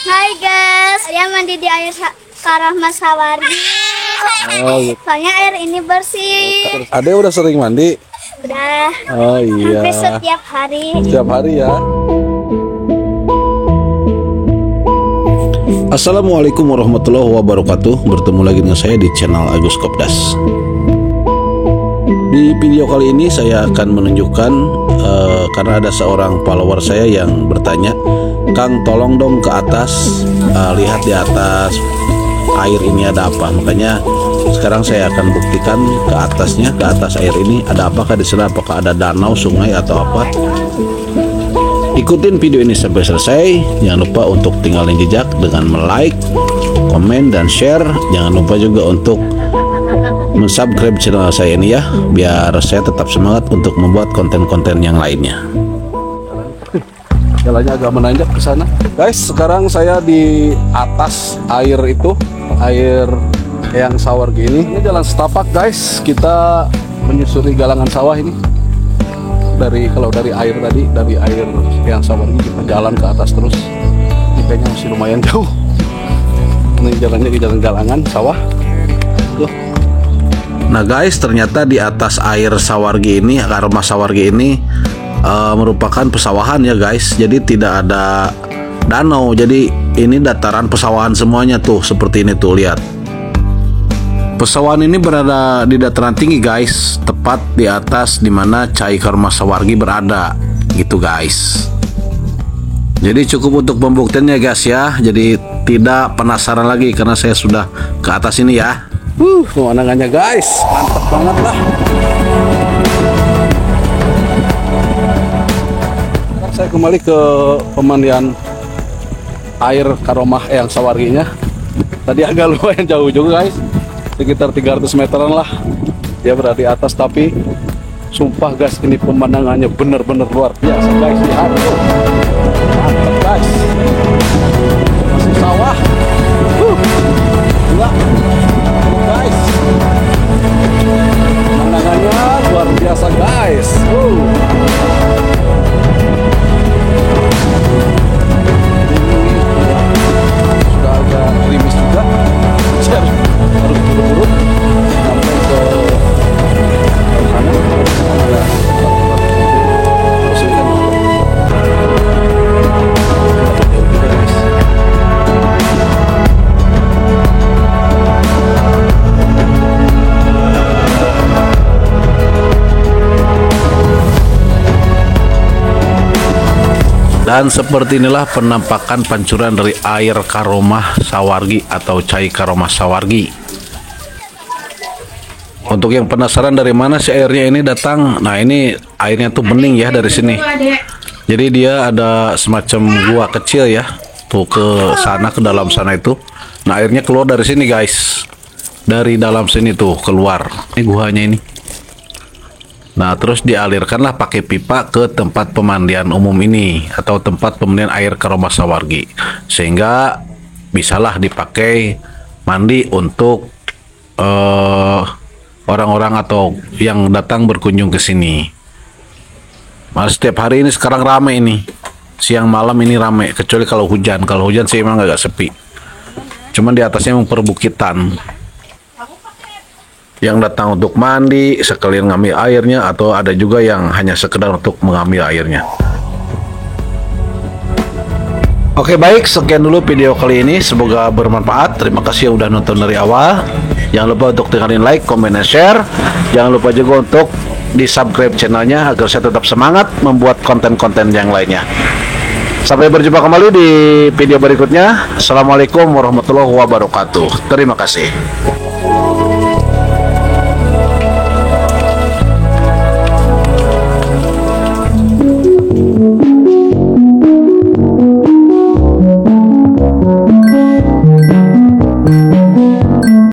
Hai guys, saya mandi di air Karahma Sawargi. Oh, gitu. Soalnya air ini bersih. Ade udah sering mandi? Udah Oh iya. hampir setiap hari. Setiap hari ya. Assalamualaikum warahmatullahi wabarakatuh. Bertemu lagi dengan saya di channel Agus Kopdas. Di video kali ini saya akan menunjukkan karena ada seorang follower saya yang bertanya, Kang tolong dong ke atas, lihat di atas air ini ada apa. Makanya sekarang saya akan buktikan ke atasnya, ke atas air ini ada apakah di sana, apakah ada danau, sungai atau apa. Ikutin video ini sampai selesai. Jangan lupa untuk tinggalin jejak dengan like, komen, dan share. Jangan lupa juga untuk subscribe channel saya ini ya, biar saya tetap semangat untuk membuat konten-konten yang lainnya. Jalannya agak menanjak ke sana. Guys, sekarang saya di atas air itu, air yang Sawargi ini. Ini jalan setapak guys. Kita menyusuri galangan sawah ini. Kalau dari air tadi, dari air yang Sawargi kita jalan ke atas terus. Ini kayaknya masih lumayan jauh. Ini jalannya di jalan galangan sawah. Tuh. Nah guys, ternyata di atas air Sawargi ini, Karahma Sawargi ini merupakan pesawahan ya guys. Jadi tidak ada danau. Jadi ini dataran pesawahan semuanya tuh, seperti ini tuh, lihat. Pesawahan ini berada di dataran tinggi guys, tepat di atas dimana Cai Karahma Sawargi berada, gitu guys. Jadi cukup untuk pembuktiannya guys ya. Jadi tidak penasaran lagi karena saya sudah ke atas ini ya. Pemandangannya guys, mantap banget lah. Saya kembali ke pemandian air Karahma yang Sawarginya. Tadi agak lumayan jauh juga guys, sekitar 300 meteran lah dia berada di atas. Tapi sumpah guys, ini pemandangannya bener-bener luar biasa guys. Lihat tuh, mantap guys, masih sawah. Gila guys, pemandangannya luar biasa guys. Sudah agak gerimis juga. Saya harus buru-buru sampai ke sana. Dan seperti inilah penampakan pancuran dari air Karahma Sawargi atau Cai Karahma Sawargi. Untuk yang penasaran dari mana sih airnya ini datang, nah ini airnya tuh bening ya dari sini. Jadi dia ada semacam gua kecil ya, tuh ke sana, ke dalam sana itu. Nah airnya keluar dari sini guys, dari dalam sini tuh keluar. Ini guanya ini. Nah terus dialirkanlah pakai pipa ke tempat pemandian umum ini atau tempat pemandian air Karahma Sawargi, sehingga bisalah dipakai mandi untuk orang-orang atau yang datang berkunjung ke sini. Nah, setiap hari ini sekarang ramai ini, siang malam ini ramai, kecuali kalau hujan. Kalau hujan sih emang agak sepi. Cuman di atasnya memang perbukitan. Yang datang untuk mandi, sekalian ngambil airnya, atau ada juga yang hanya sekedar untuk mengambil airnya. Oke baik, sekian dulu video kali ini, semoga bermanfaat. Terima kasih yang udah nonton dari awal. Jangan lupa untuk tinggalin like, comment, dan share. Jangan lupa juga untuk di subscribe channelnya agar saya tetap semangat membuat konten-konten yang lainnya. Sampai berjumpa kembali di video berikutnya. Assalamualaikum warahmatullahi wabarakatuh. Terima kasih.